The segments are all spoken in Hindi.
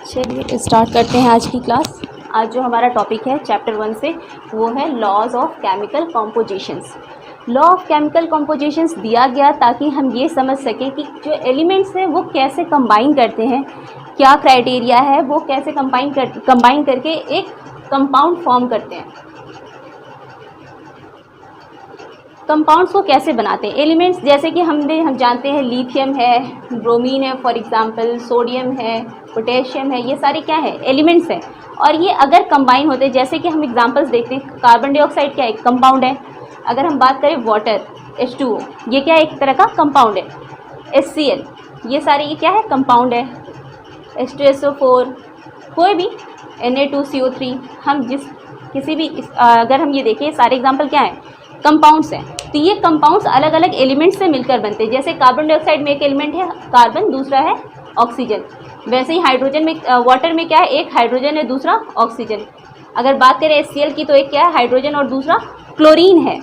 चलिए स्टार्ट करते हैं आज की क्लास। आज जो हमारा टॉपिक है चैप्टर 1 से वो है laws of chemical compositions. Law of chemical compositions दिया गया ताकि हम ये समझ सकें कि जो एलिमेंट्स हैं वो कैसे कंबाइन करते हैं, क्या क्राइटेरिया है, वो कैसे कंबाइन करके एक कंपाउंड फॉर्म करते हैं, कंपाउंड्स को कैसे बनाते हैं। एलिमेंट्स जैसे कि हम जानते हैं लिथियम है, ब्रोमीन है फॉर एग्जांपल, सोडियम है, पोटेशियम है, ये सारे क्या है एलिमेंट्स हैं। और ये अगर कंबाइन होते हैं, जैसे कि हम एग्जांपल्स देखते हैं, कार्बन डाइऑक्साइड क्या एक कंपाउंड है। अगर हम बात करें वाटर H2O, ये क्या एक तरह का कंपाउंड है। HCl, ये सारे ये क्या है कंपाउंड है। H2SO4, कोई भी Na2CO3, हम किसी भी अगर हम ये देखें सारे एग्जाम्पल क्या हैं कंपाउंड्स हैं। तो ये कंपाउंड्स अलग अलग एलिमेंट्स से मिलकर बनते हैं। जैसे कार्बन डाइऑक्साइड में एक एलिमेंट है कार्बन, दूसरा है ऑक्सीजन। वैसे ही हाइड्रोजन में वाटर में क्या है एक हाइड्रोजन है, दूसरा ऑक्सीजन। अगर बात करें HCl की तो एक क्या है हाइड्रोजन और दूसरा क्लोरीन है।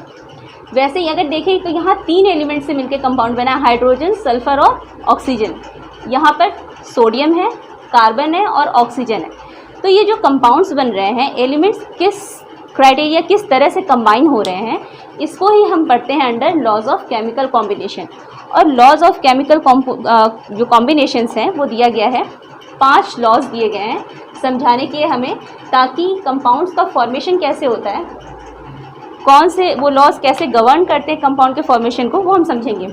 वैसे ही अगर देखें तो यहाँ 3 एलिमेंट से मिलकर कंपाउंड बना है, हाइड्रोजन, सल्फर और ऑक्सीजन। यहाँ पर सोडियम है, कार्बन है और ऑक्सीजन है। तो ये जो कंपाउंड्स बन रहे हैं, एलिमेंट्स किस क्राइटेरिया किस तरह से कंबाइन हो रहे हैं, इसको ही हम पढ़ते हैं under laws of chemical combination. और लॉज ऑफ केमिकल जो कॉम्बिनेशंस हैं वो दिया गया है, 5 लॉज दिए गए हैं समझाने के लिए हमें, ताकि कंपाउंड्स का फॉर्मेशन कैसे होता है, कौन से वो लॉज कैसे गवर्न करते हैं कंपाउंड के फॉर्मेशन को, वो हम समझेंगे।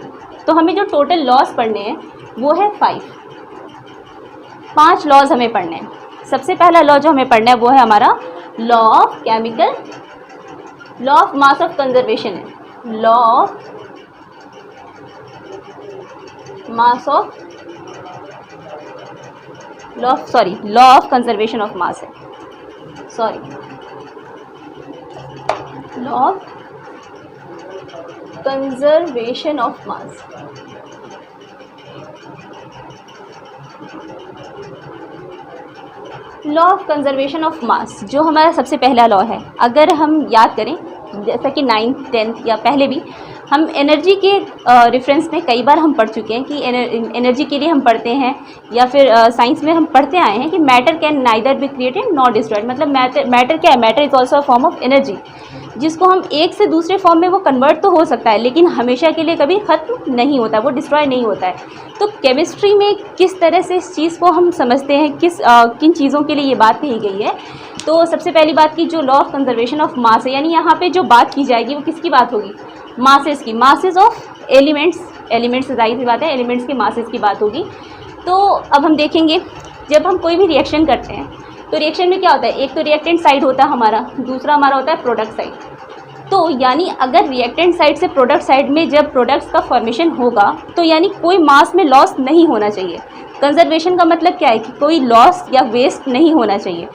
तो हमें जो टोटल लॉज पढ़ने हैं वो है 5 लॉज हमें पढ़ने हैं। सबसे पहला लॉ जो हमें पढ़ना है वो है हमारा law of mass of conservation है। Law of conservation of mass है। Law of conservation of mass. Law of conservation of mass जो हमारा सबसे पहला लॉ है, अगर हम याद करें जैसा कि 9th 10th या पहले भी हम एनर्जी के रेफरेंस में कई बार हम पढ़ चुके हैं कि एनर्जी के लिए हम पढ़ते हैं, या फिर साइंस में हम पढ़ते आए हैं कि matter can neither be created not destroyed. मतलब मैटर क्या है, matter is also a form of energy, जिसको हम एक से दूसरे फॉर्म में वो कन्वर्ट तो हो सकता है लेकिन हमेशा के लिए कभी ख़त्म नहीं होता, वो डिस्ट्रॉय नहीं होता है। तो केमिस्ट्री में किस तरह से इस चीज़ को हम समझते हैं, किन चीज़ों के लिए ये बात कही गई है। तो सबसे पहली बात की जो law of conservation of mass है, यानी यहाँ पे जो बात की जाएगी वो किसकी बात होगी, मासेस की, मासेस ऑफ एलिमेंट्स से जाहिर सी बात है एलिमेंट्स की मासेस की बात होगी। तो अब हम देखेंगे जब हम कोई भी रिएक्शन करते हैं तो रिएक्शन में क्या होता है, एक तो रिएक्टेंट साइड होता है हमारा, दूसरा हमारा होता है प्रोडक्ट साइड। तो यानी अगर रिएक्टेंट साइड से प्रोडक्ट साइड में जब प्रोडक्ट्स का फॉर्मेशन होगा तो यानी कोई मास में लॉस नहीं होना चाहिए। कंजर्वेशन का मतलब क्या है कि कोई लॉस या वेस्ट नहीं होना चाहिए,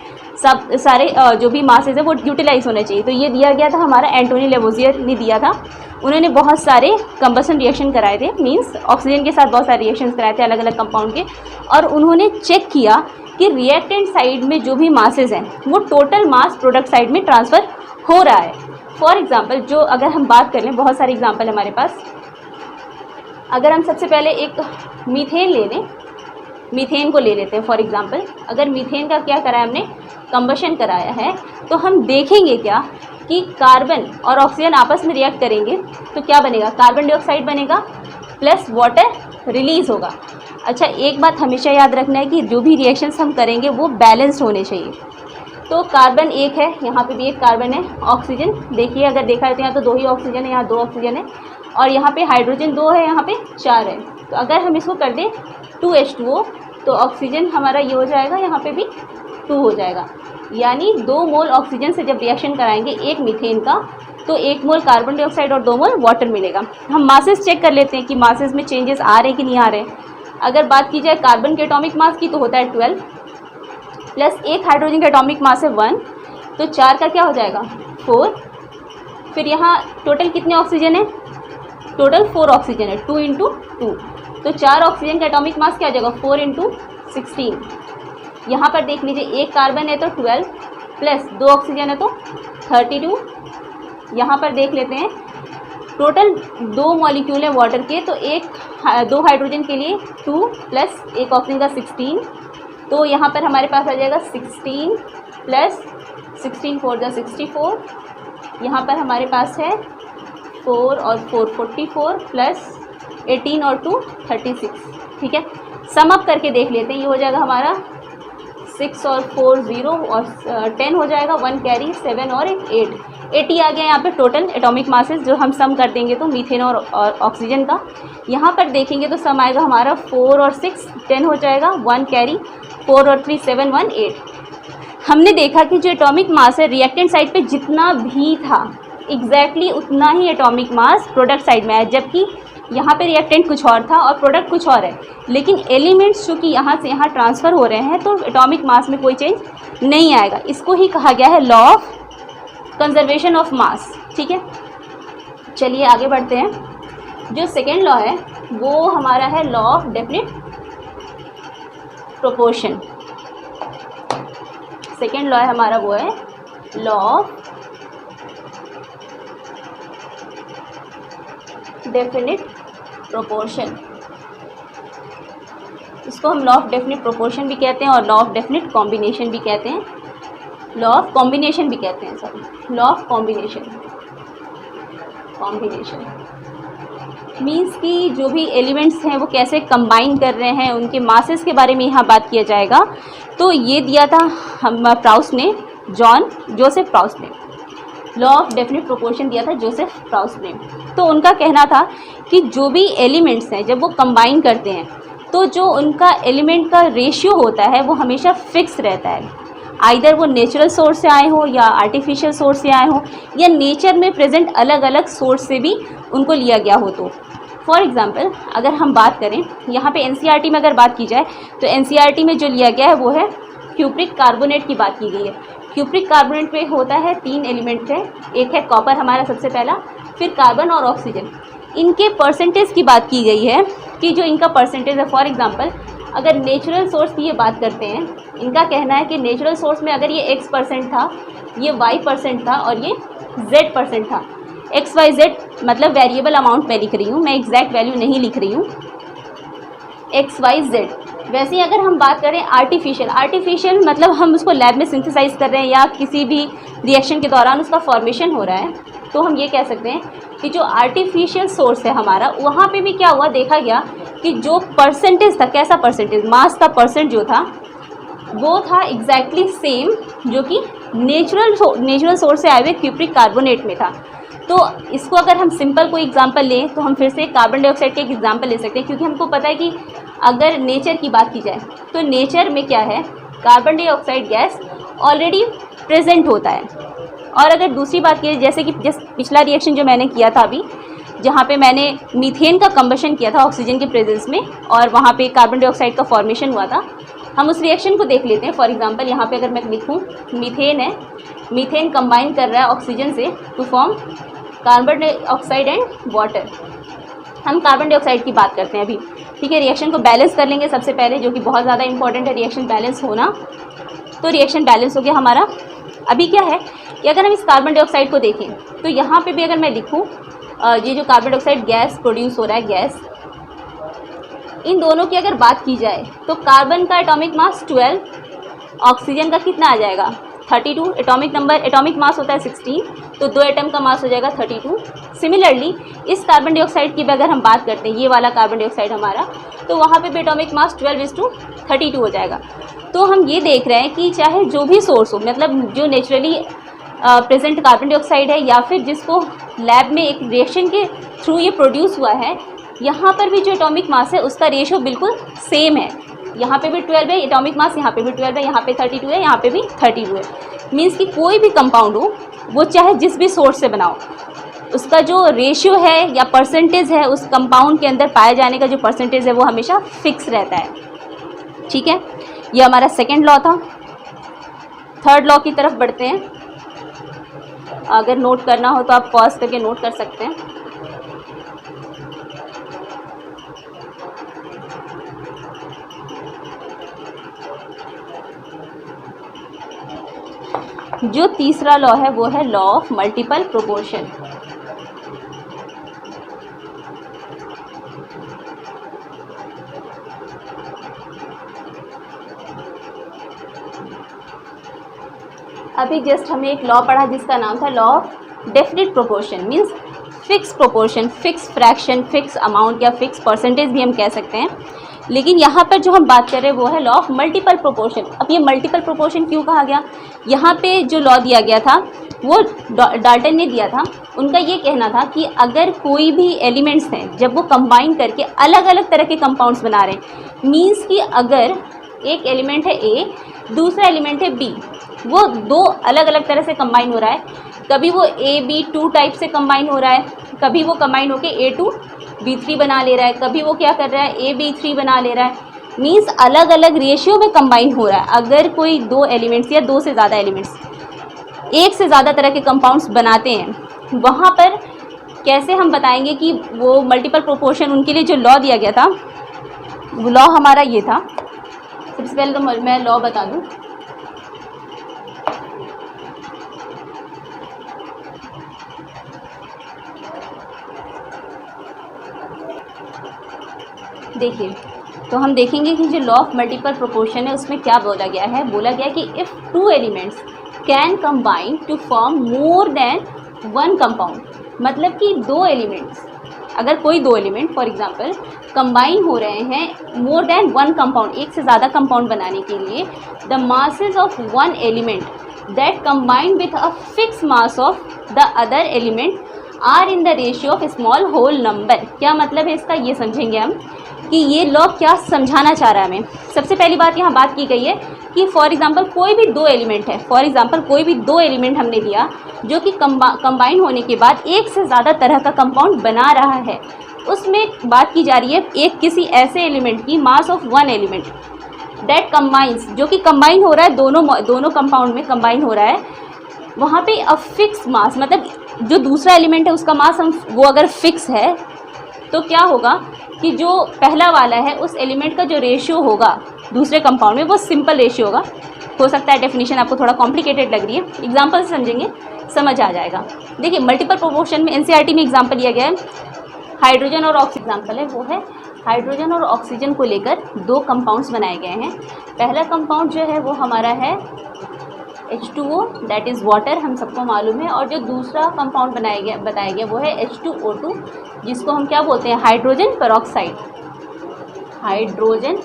सब सारे जो भी मासेस है वो यूटिलाइज होने चाहिए। तो ये दिया गया था हमारा एंटोनी लेवोजियर ने दिया था। उन्होंने बहुत सारे कंबसन रिएक्शन कराए थे, मींस ऑक्सीजन के साथ बहुत सारे रिएक्शंस कराए थे अलग अलग कंपाउंड के, और उन्होंने चेक किया कि रिएक्टेंट साइड में जो भी मासेस हैं वो टोटल मास प्रोडक्ट साइड में ट्रांसफ़र हो रहा है। फॉर एग्जाम्पल जो अगर हम बात कर लें, बहुत सारे एग्जाम्पल हमारे पास, अगर हम सबसे पहले एक मीथेन को ले लेते हैं फॉर एग्जांपल। अगर मीथेन का क्या करा है हमने, कंबशन कराया है, तो हम देखेंगे क्या कि कार्बन और ऑक्सीजन आपस में रिएक्ट करेंगे तो क्या बनेगा, कार्बन डाइऑक्साइड बनेगा प्लस वाटर रिलीज़ होगा। अच्छा, एक बात हमेशा याद रखना है कि जो भी रिएक्शंस हम करेंगे वो बैलेंस्ड होने चाहिए। तो कार्बन एक है, यहाँ पे भी एक कार्बन है, ऑक्सीजन देखिए अगर देखा जाए तो यहाँ तो 2 ही ऑक्सीजन है, यहाँ 2 ऑक्सीजन है, और यहाँ पे हाइड्रोजन 2 है, यहाँ पे 4 है। तो अगर हम इसको कर दें 2H2O तो ऑक्सीजन हमारा ये हो जाएगा, यहाँ पे भी 2 हो जाएगा। यानी 2 मोल ऑक्सीजन से जब रिएक्शन कराएंगे एक मीथेन का तो 1 मोल कार्बन डाइऑक्साइड और 2 मोल वाटर मिलेगा। हम मासेस चेक कर लेते हैं कि मासेस में चेंजेस आ रहे हैं कि नहीं आ रहे। अगर बात की जाए कार्बन के एटॉमिक मास की तो होता है 12 प्लस एक हाइड्रोजन का एटॉमिक मास है 1, तो 4 का क्या हो जाएगा 4। फिर यहाँ टोटल कितने ऑक्सीजन है, टोटल 4 ऑक्सीजन है, 2 × 2, तो 4 ऑक्सीजन का एटॉमिक मास क्या हो जाएगा 4 × 16। यहाँ पर देख लीजिए एक कार्बन है तो 12 प्लस 2 ऑक्सीजन है तो 32। यहाँ पर देख लेते हैं टोटल 2 मॉलिक्यूल है वाटर के, तो 2 हाइड्रोजन के लिए 2 प्लस एक ऑक्सीजन का 16, तो यहाँ पर हमारे पास आ जाएगा 16 प्लस 16 4 जा 64, यहाँ पर हमारे पास है 4 और 4 44 प्लस 18 और 2 36। ठीक है, सम अप करके देख लेते हैं। ये हो जाएगा हमारा 6 और 4 0 और 10 हो जाएगा, 1 कैरी 7 और 8 80 आ गया यहाँ पे टोटल एटॉमिक मासेस जो हम सम कर देंगे तो मीथेन और ऑक्सीजन का। यहाँ पर देखेंगे तो सम आएगा हमारा 4 और 6 10 हो जाएगा, 1 कैरी 4 और 3 7 1 8। हमने देखा कि जो एटॉमिक मास है रिएक्टेंट साइड पे जितना भी था एग्जैक्टली उतना ही एटॉमिक मास प्रोडक्ट साइड में आया, जबकि यहाँ पे रिएक्टेंट कुछ और था और प्रोडक्ट कुछ और है, लेकिन एलिमेंट्स चूँकि यहाँ से यहाँ ट्रांसफ़र हो रहे हैं तो एटॉमिक मास में कोई चेंज नहीं आएगा। इसको ही कहा गया है लॉ ऑफ कंजर्वेशन ऑफ मास। ठीक है, चलिए आगे बढ़ते हैं। जो सेकेंड लॉ है वो हमारा है law of definite proportion. Second law है हमारा वो है लॉ ऑफ डेफिनिट प्रोपोर्शन। इसको हम लॉ ऑफ डेफिनिट प्रोपोर्शन भी कहते हैं और लॉ ऑफ डेफिनिट कॉम्बिनेशन भी कहते हैं, लॉ ऑफ कॉम्बिनेशन भी कहते हैं, sorry law of combination. Means कि जो भी एलिमेंट्स हैं वो कैसे कंबाइन कर रहे हैं, उनके मासेस के बारे में यहाँ बात किया जाएगा। तो ये दिया था हम प्राउस ने, जोसेफ प्राउस ने, लॉ ऑफ डेफिनिट प्रोपोर्शन दिया था जोसेफ प्राउस ने। तो उनका कहना था कि जो भी एलिमेंट्स हैं जब वो कंबाइन करते हैं तो जो उनका एलिमेंट का रेशियो होता है वो हमेशा फिक्स रहता है, आइदर वो नेचुरल सोर्स से आए हो या आर्टिफिशियल सोर्स से आए हो या नेचर में प्रेजेंट अलग अलग सोर्स से भी उनको लिया गया हो। तो फॉर एग्ज़ाम्पल अगर हम बात करें यहाँ पे एनसीईआरटी में अगर बात की जाए तो एनसीईआरटी में जो लिया गया है वो है क्यूप्रिक कार्बोनेट की बात की गई है। क्यूप्रिक कार्बोनेट में होता है 3 एलिमेंट है, एक है कॉपर हमारा सबसे पहला, फिर कार्बन और ऑक्सीजन। इनके परसेंटेज की बात की गई है कि जो इनका परसेंटेज है, फॉर एग्ज़ाम्पल अगर नेचुरल सोर्स की ये बात करते हैं, इनका कहना है कि नेचुरल सोर्स में अगर ये x% था, ये y% था और ये z% था। XYZ मतलब वेरिएबल अमाउंट मैं लिख रही हूँ, मैं एग्जैक्ट वैल्यू नहीं लिख रही हूँ, XYZ। वैसे ही अगर हम बात करें आर्टिफिशियल मतलब हम उसको लैब में सिंथेसाइज कर रहे हैं या किसी भी रिएक्शन के दौरान उसका फॉर्मेशन हो रहा है, तो हम ये कह सकते हैं कि जो आर्टिफिशियल सोर्स है हमारा, वहाँ पे भी क्या हुआ, देखा गया कि जो परसेंटेज था, कैसा परसेंटेज, मास का परसेंट जो था वो था एग्जैक्टली सेम जो कि नेचुरल सोर्स से आए हुए क्यूप्रिक कार्बोनेट में था। तो इसको अगर हम सिंपल कोई एग्जांपल लें तो हम फिर से कार्बन डाइऑक्साइड के एक एग्जांपल ले सकते हैं, क्योंकि हमको पता है कि अगर नेचर की बात की जाए तो नेचर में क्या है, carbon dioxide gas already present होता है। और अगर दूसरी बात की जैसे कि पिछला रिएक्शन जो मैंने किया था अभी, जहाँ पे मैंने मीथेन का कंबशन किया था ऑक्सीजन के प्रेजेंस में और वहाँ पे कार्बन डाइऑक्साइड का फॉर्मेशन हुआ था, हम उस रिएक्शन को देख लेते हैं। फॉर एग्जांपल यहाँ पे अगर मैं लिखूँ मीथेन है, मीथेन कंबाइन कर रहा है ऑक्सीजन से to form carbon dioxide and water. हम कार्बन डाइऑक्साइड की बात करते हैं अभी, ठीक है। रिएक्शन को बैलेंस कर लेंगे सबसे पहले, जो कि बहुत ज़्यादा इंपॉर्टेंट है रिएक्शन बैलेंस होना। तो रिएक्शन बैलेंस हो गया हमारा। अभी क्या है कि अगर हम इस कार्बन डाइऑक्साइड को देखें तो यहाँ पे भी अगर मैं लिखूँ ये जो कार्बन डाइऑक्साइड गैस प्रोड्यूस हो रहा है गैस, इन दोनों की अगर बात की जाए तो कार्बन का एटॉमिक मास 12, ऑक्सीजन का कितना आ जाएगा 32, एटॉमिक मास होता है 16, तो 2 एटम का मास हो जाएगा 32। सिमिलरली इस कार्बन डाइऑक्साइड की भी अगर हम बात करते हैं, ये वाला कार्बन डाइऑक्साइड हमारा, तो वहाँ पे भी एटॉमिक मास 12:32 हो जाएगा। तो हम ये देख रहे हैं कि चाहे जो भी सोर्स हो, मतलब जो नेचुरली प्रेजेंट कार्बन डाइऑक्साइड है या फिर जिसको लैब में एक रिएक्शन के थ्रू ये प्रोड्यूस हुआ है, यहाँ पर भी जो एटॉमिक मास है उसका रेशियो बिल्कुल सेम है। यहाँ पे भी 12 है एटॉमिक मास, यहाँ पे भी 12 है, यहाँ पे 32 है, यहाँ पे भी 32 है। मीन्स कि कोई भी कंपाउंड हो, वो चाहे जिस भी सोर्स से बनाओ, उसका जो रेशियो है या परसेंटेज है, उस कंपाउंड के अंदर पाए जाने का जो परसेंटेज है वो हमेशा फिक्स रहता है। ठीक है, ये हमारा सेकेंड लॉ था। थर्ड लॉ की तरफ बढ़ते हैं। अगर नोट करना हो तो आप पॉज करके नोट कर सकते हैं। जो तीसरा लॉ है वो है लॉ ऑफ मल्टीपल प्रोपोर्शन। अभी जस्ट हमने एक लॉ पढ़ा जिसका नाम था law of definite proportion, means fix proportion, fix fraction, fix amount या फिक्स परसेंटेज भी हम कह सकते हैं। लेकिन यहाँ पर जो हम बात कर रहे हैं वो है लॉ ऑफ मल्टीपल प्रोपोर्शन। अब ये मल्टीपल प्रोपोर्शन क्यों कहा गया? यहाँ पे जो लॉ दिया गया था वो डाल्टन ने दिया था। उनका ये कहना था कि अगर कोई भी एलिमेंट्स हैं जब वो कंबाइन करके अलग अलग तरह के कंपाउंड्स बना रहे हैं, मीन्स कि अगर एक एलिमेंट है ए, दूसरा एलिमेंट है बी, वो दो अलग अलग तरह से कंबाइन हो रहा है, कभी वो AB2 टाइप से कंबाइन हो रहा है, कभी वो कंबाइन होके A2B3 बना ले रहा है, कभी वो क्या कर रहा है AB3 बना ले रहा है, मीन्स अलग अलग रेशियो में कंबाइन हो रहा है। अगर कोई दो एलिमेंट्स या दो से ज़्यादा एलिमेंट्स एक से ज़्यादा तरह के कंपाउंड्स बनाते हैं, वहाँ पर कैसे हम बताएंगे कि वो मल्टीपल प्रोपोर्शन, उनके लिए जो लॉ दिया गया था वो लॉ हमारा ये था। सबसे पहले तो मैं लॉ बता दूँ। देखिए, तो हम देखेंगे कि जो लॉ ऑफ मल्टीपल प्रोपोर्शन है उसमें क्या बोला गया है। बोला गया कि if two elements can combine to form more than one compound, मतलब कि दो एलिमेंट्स, अगर कोई दो एलिमेंट फॉर एग्जांपल कंबाइन हो रहे हैं मोर देन वन कंपाउंड, एक से ज़्यादा कंपाउंड बनाने के लिए, the masses of one element that combine with a fix mass of the other element are in the ratio of small whole number. क्या मतलब है इसका, ये समझेंगे हम कि ये लॉ क्या समझाना चाह रहा है हमें। सबसे पहली बात यहाँ बात की गई है कि फॉर एग्जांपल कोई भी दो एलिमेंट है, फॉर एग्जांपल कोई भी दो एलिमेंट हमने लिया जो कि कंबाइन होने के बाद एक से ज़्यादा तरह का कंपाउंड बना रहा है, उसमें बात की जा रही है एक किसी ऐसे एलिमेंट की mass of one element that combines, जो कि कंबाइन हो रहा है, दोनों कंपाउंड में कंबाइन हो रहा है, वहाँ पे अ फिक्स मास, मतलब जो दूसरा एलिमेंट है उसका मास वो अगर फिक्स है तो क्या होगा कि जो पहला वाला है उस एलिमेंट का जो रेशियो होगा दूसरे कंपाउंड में वो सिंपल रेशियो होगा। हो सकता है डेफिनेशन आपको थोड़ा कॉम्प्लिकेटेड लग रही है, एग्जांपल से समझेंगे समझ आ जाएगा। देखिए, मल्टीपल प्रोपोर्शन में एनसीईआरटी में एग्जांपल लिया गया है, हाइड्रोजन और ऑक्सीजन एग्जांपल है, वो है हाइड्रोजन और ऑक्सीजन को लेकर दो कंपाउंड्स बनाए गए हैं। पहला कंपाउंड जो है वो हमारा है H2O, दैट इज़ वाटर, हम सबको मालूम है, और जो दूसरा कंपाउंड बताया गया वो है H2O2, जिसको हम क्या बोलते हैं, हाइड्रोजन पेरोक्साइड, हाइड्रोजन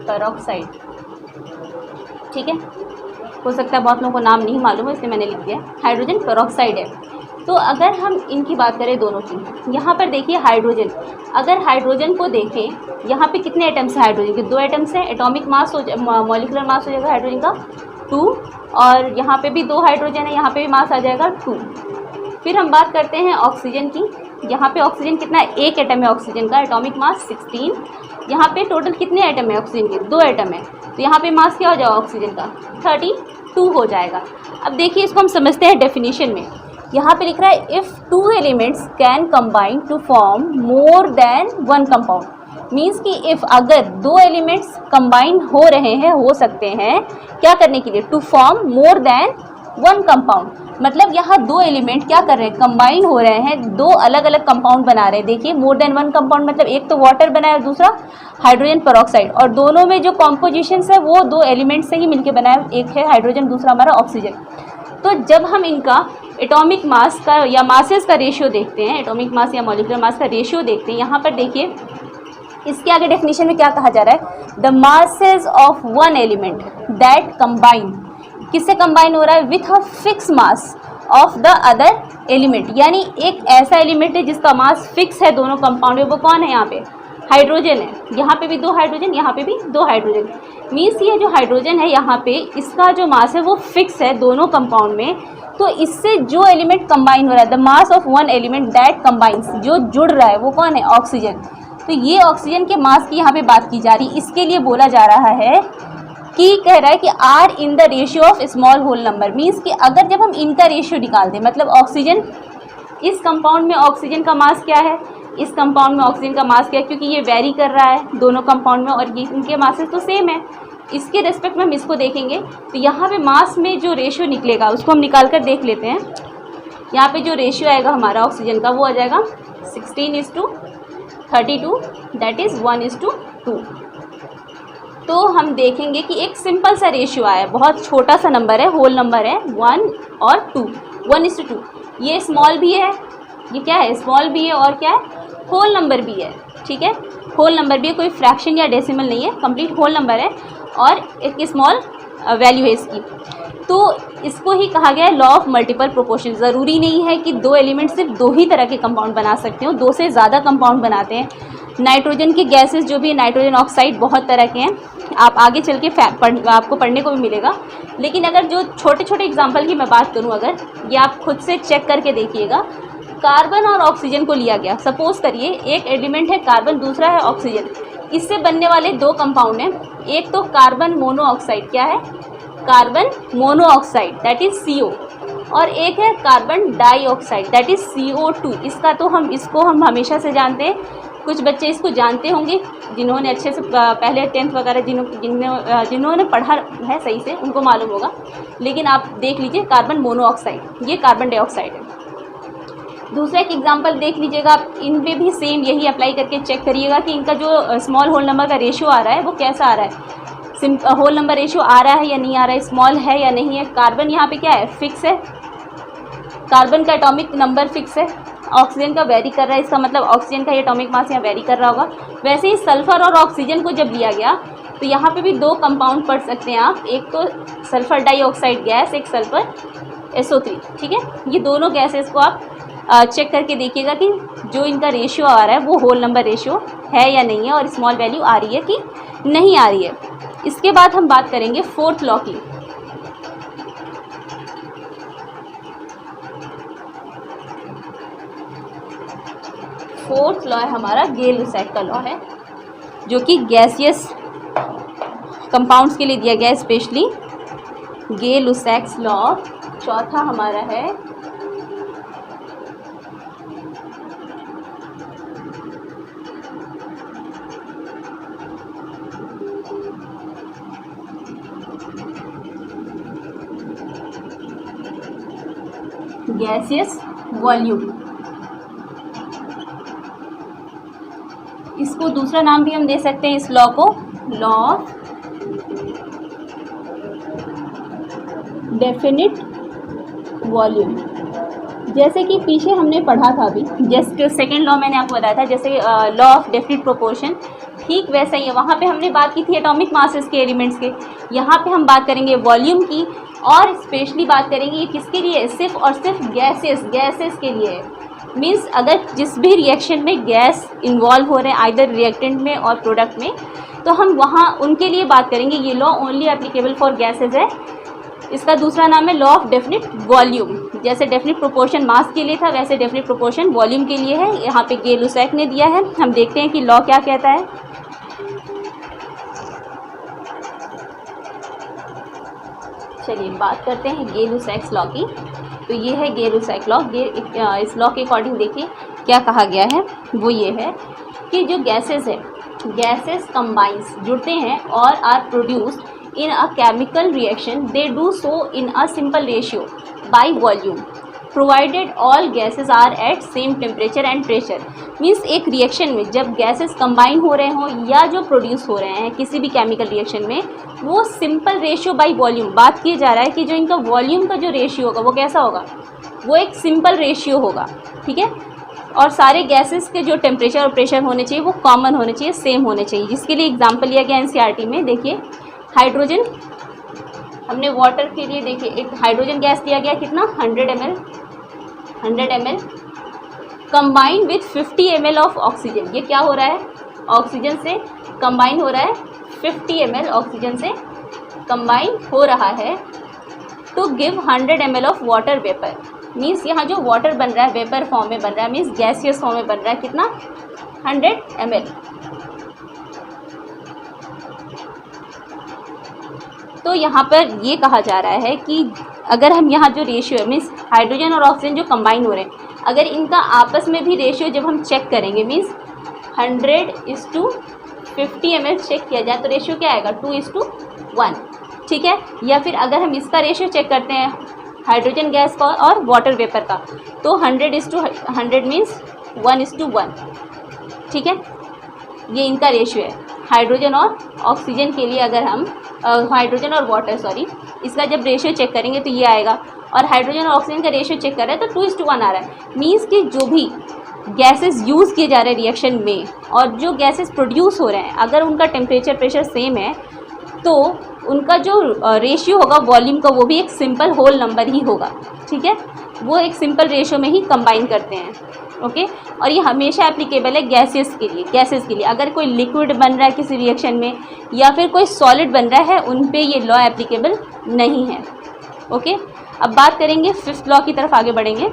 पेरोक्साइड। ठीक है, हो सकता है बहुत लोगों को नाम नहीं मालूम है इसलिए मैंने लिख दिया, हाइड्रोजन पेरोक्साइड है। तो अगर हम इनकी बात करें दोनों की, यहाँ पर देखिए हाइड्रोजन, अगर हाइड्रोजन को देखें यहाँ पे कितने एटम्स हैं हाइड्रोजन के, दो एटम्स हैं, एटॉमिक मास मॉलिक्यूलर मास हो जाएगा हाइड्रोजन का 2, और यहाँ पे भी दो हाइड्रोजन है, यहाँ पे भी मास आ जाएगा 2। फिर हम बात करते हैं ऑक्सीजन की, यहाँ पे ऑक्सीजन कितना है, एक एटम है ऑक्सीजन का, एटॉमिक मास 16। यहाँ पे टोटल कितने एटम है ऑक्सीजन के, दो एटम है, तो यहाँ पे मास क्या हो जाएगा ऑक्सीजन का 32 हो जाएगा। अब देखिए इसको हम समझते हैं डेफिनेशन में। यहाँ पे लिख रहा है if two elements can combine to form more than one compound, means कि इफ़ अगर दो एलिमेंट्स कंबाइन हो रहे हैं, हो सकते हैं क्या करने के लिए, to form more than one compound, मतलब यहाँ दो एलिमेंट क्या कर रहे हैं, कंबाइन हो रहे हैं, दो अलग अलग कंपाउंड बना रहे हैं। देखिए मोर देन वन कंपाउंड मतलब एक तो वाटर बना है और दूसरा हाइड्रोजन पेरोक्साइड, और दोनों में जो कॉम्पोजिशन है वो दो एलिमेंट से ही मिलकर बना है, एक है हाइड्रोजन दूसरा हमारा ऑक्सीजन। तो जब हम इनका एटॉमिक मास का या मासेस का रेशियो देखते हैं, एटॉमिक मास या मॉलिक्यूलर मास का रेशियो देखते हैं, यहाँ पर देखिए इसके आगे डेफिनेशन में क्या कहा जा रहा है, the masses of one element that combine, किससे कंबाइन हो रहा है, with a fix mass of the other element, यानी एक ऐसा एलिमेंट है जिसका मास फिक्स है दोनों कंपाउंड में, वो कौन है, यहाँ पे हाइड्रोजन है, यहाँ पे भी दो हाइड्रोजन, यहाँ पे भी दो हाइड्रोजन, मीन्स ये जो हाइड्रोजन है यहाँ पे इसका जो मास है वो फिक्स है दोनों कंपाउंड में। तो इससे जो एलिमेंट कंबाइन हो रहा है, the mass of one element that combines, जो जुड़ रहा है वो कौन है, ऑक्सीजन। तो ये ऑक्सीजन के मास की यहाँ पे बात की जा रही, इसके लिए बोला जा रहा है कि कह रहा है कि are in the ratio of small whole number, means कि अगर जब हम इनका रेशियो निकाल दें, मतलब ऑक्सीजन, इस कंपाउंड में ऑक्सीजन का मास क्या है, इस कंपाउंड में ऑक्सीजन का मास क्या है, क्योंकि ये वेरी कर रहा है दोनों कंपाउंड में और ये इनके मासेस तो सेम है, इसके रेस्पेक्ट में हम इसको देखेंगे। तो यहाँ पे मास में जो रेशियो निकलेगा उसको हम निकाल कर देख लेते हैं। यहाँ पे जो रेशियो आएगा हमारा ऑक्सीजन का वो आ जाएगा 16:32, दैट इज़ 1:2। तो हम देखेंगे कि एक सिंपल सा रेशियो आया है, बहुत छोटा सा नंबर है, होल नंबर है 1 और 2, 1:2। ये स्मॉल भी है, ये क्या है, स्मॉल भी है, और क्या है, होल नंबर भी है। ठीक है, होल नंबर भी है, कोई फ्रैक्शन या डेसिमल नहीं है, कंप्लीट होल नंबर है और एक स्मॉल वैल्यू है इसकी। तो इसको ही कहा गया है लॉ ऑफ मल्टीपल प्रोपोर्शन। ज़रूरी नहीं है कि दो एलिमेंट सिर्फ दो ही तरह के कंपाउंड बना सकते हो, दो से ज़्यादा कंपाउंड बनाते हैं। नाइट्रोजन के गैसेस जो भी नाइट्रोजन ऑक्साइड बहुत तरह के हैं, आप आगे चल के आपको पढ़ने को भी मिलेगा। लेकिन अगर जो छोटे छोटे एग्जाम्पल की मैं बात करूं, अगर ये आप खुद से चेक करके देखिएगा, कार्बन और ऑक्सीजन को लिया गया। सपोज करिए एक एलिमेंट है कार्बन, दूसरा है ऑक्सीजन, इससे बनने वाले दो कंपाउंड हैं। एक तो कार्बन मोनोऑक्साइड, क्या है, carbon monoxide that is CO, और एक है carbon dioxide that is CO2। इसको हम हमेशा से जानते हैं, कुछ बच्चे इसको जानते होंगे जिन्होंने अच्छे से पहले 10th वगैरह जिन्होंने पढ़ा है सही से, उनको मालूम होगा। लेकिन आप देख लीजिए कार्बन मोनोऑक्साइड, ये कार्बन डाइऑक्साइड है। दूसरा एक एग्जांपल देख लीजिएगा आप, इन पे भी सेम यही अप्लाई करके चेक करिएगा कि इनका जो स्मॉल होल नंबर का रेशियो आ रहा है वो कैसा आ रहा है, होल नंबर रेशियो आ रहा है या नहीं आ रहा है, स्मॉल है या नहीं है। कार्बन यहाँ पे क्या है, फिक्स है, कार्बन का एटॉमिक नंबर फिक्स है, ऑक्सीजन का वेरी कर रहा है, इसका मतलब ऑक्सीजन का एटॉमिक मास यहाँ वेरी कर रहा होगा। वैसे ही सल्फर और ऑक्सीजन को जब लिया गया तो यहाँ पे भी दो कंपाउंड पढ़ सकते हैं आप, एक तो सल्फर डाइऑक्साइड गैस, एक सल्फर SO3। ठीक है, ये दोनों गैसेस को आप चेक करके देखिएगा कि जो इनका रेशियो आ रहा है वो होल नंबर रेशियो है या नहीं है, और स्मॉल वैल्यू आ रही है कि नहीं आ रही है। इसके बाद हम बात करेंगे फोर्थ लॉ की। फोर्थ लॉ है हमारा गे-लुसैक का लॉ है, जो कि गैसियस कंपाउंड्स के लिए दिया गया है स्पेशली। गे-लुसैक्स लॉ चौथा हमारा है गैसियस वॉल्यूम। इसको दूसरा नाम भी हम दे सकते हैं इस लॉ को, लॉ ऑफ डेफिनिट वॉल्यूम। जैसे कि पीछे हमने पढ़ा था अभी, जस्ट सेकेंड लॉ मैंने आपको बताया था, जैसे लॉ ऑफ डेफिनिट प्रोपोर्शन, ठीक वैसा ही है। वहाँ पे हमने बात की थी एटॉमिक मासेस के, एलिमेंट्स के। यहाँ पे हम बात करेंगे वॉल्यूम की, और स्पेशली बात करेंगे ये किसके लिए है, सिर्फ और सिर्फ गैसेस के लिए है। मीन्स अगर जिस भी रिएक्शन में गैस इन्वॉल्व हो रहे हैं, आइदर रिएक्टेंट में और प्रोडक्ट में, तो हम वहाँ उनके लिए बात करेंगे। ये law only applicable for gases है। इसका दूसरा नाम है लॉ ऑफ डेफिनिट वॉल्यूम। जैसे डेफिनिट प्रोपोर्शन मास के लिए था, वैसे डेफिनिट प्रोपोर्शन वॉल्यूम के लिए है। यहाँ पे गे-लुसैक ने दिया है। हम देखते हैं कि लॉ क्या कहता है। चलिए बात करते हैं गे-लुसैक्स लॉ की। तो ये है गे-लुसैक लॉ। इस लॉ के अकॉर्डिंग देखिए क्या कहा गया है, वो ये है कि जो गैसेस है, गैसेस कंबाइंस, जुड़ते हैं और are produced in a chemical reaction, they do so in a simple ratio by volume provided all gases are at same temperature and pressure। Means एक रिएक्शन में जब गैसेस कंबाइन हो रहे हों या जो प्रोड्यूस हो रहे हैं किसी भी केमिकल रिएक्शन में, वो सिंपल रेशियो बाय वॉल्यूम, बात किया जा रहा है कि जो इनका वॉल्यूम का जो रेशियो होगा वो कैसा होगा, वो एक सिंपल रेशियो होगा। ठीक है, और सारे गैसेस के जो टेम्परेचर और प्रेशर होने चाहिए वो कॉमन होने चाहिए, सेम होने चाहिए। जिसके लिए एग्जाम्पल लिया गया NCERT में। देखिए हाइड्रोजन, हमने वाटर के लिए देखिए एक हाइड्रोजन गैस दिया गया, कितना 100 ml combine with 50 ml of oxygen. ये क्या हो रहा है, ऑक्सीजन से कंबाइन हो रहा है, 50 ml ऑक्सीजन से कंबाइन हो रहा है to give 100 ml of water vapour. Means यहाँ जो वाटर बन रहा है वेपर फॉर्म में बन रहा है, मीन्स गैसियस फॉर्म में बन रहा है, कितना 100 ml। तो यहाँ पर ये कहा जा रहा है कि अगर हम यहाँ जो रेशियो है, मीन्स हाइड्रोजन और ऑक्सीजन जो कंबाइन हो रहे हैं, अगर इनका आपस में भी रेशियो जब हम चेक करेंगे, मीन्स 100:50 ml चेक किया जाए तो रेशियो क्या आएगा, 2:1। ठीक है, या फिर अगर हम इसका रेशियो चेक करते हैं हाइड्रोजन गैस का और वाटर वेपर का, तो 100:100 मीन्स 1:1। ठीक है, ये इनका रेशियो है। हाइड्रोजन और ऑक्सीजन के लिए अगर हम हाइड्रोजन और वाटर सॉरी, इसका जब रेशियो चेक करेंगे तो ये आएगा। और हाइड्रोजन और ऑक्सीजन का रेशियो चेक कर रहे हैं तो 2:1 आ रहा है। मीन्स कि जो भी गैसेस यूज़ किए जा रहे हैं रिएक्शन में और जो गैसेस प्रोड्यूस हो रहे हैं, अगर उनका टेम्परेचर प्रेशर सेम है तो उनका जो रेशियो होगा वॉल्यूम का वो भी एक सिंपल होल नंबर ही होगा। ठीक है, वो एक सिंपल रेशियो में ही कंबाइन करते हैं। ओके, और ये हमेशा एप्लीकेबल है गैसेस के लिए। अगर कोई लिक्विड बन रहा है किसी रिएक्शन में या फिर कोई सॉलिड बन रहा है, उन पे ये लॉ एप्लीकेबल नहीं है। ओके, अब बात करेंगे 5th लॉ की तरफ आगे बढ़ेंगे।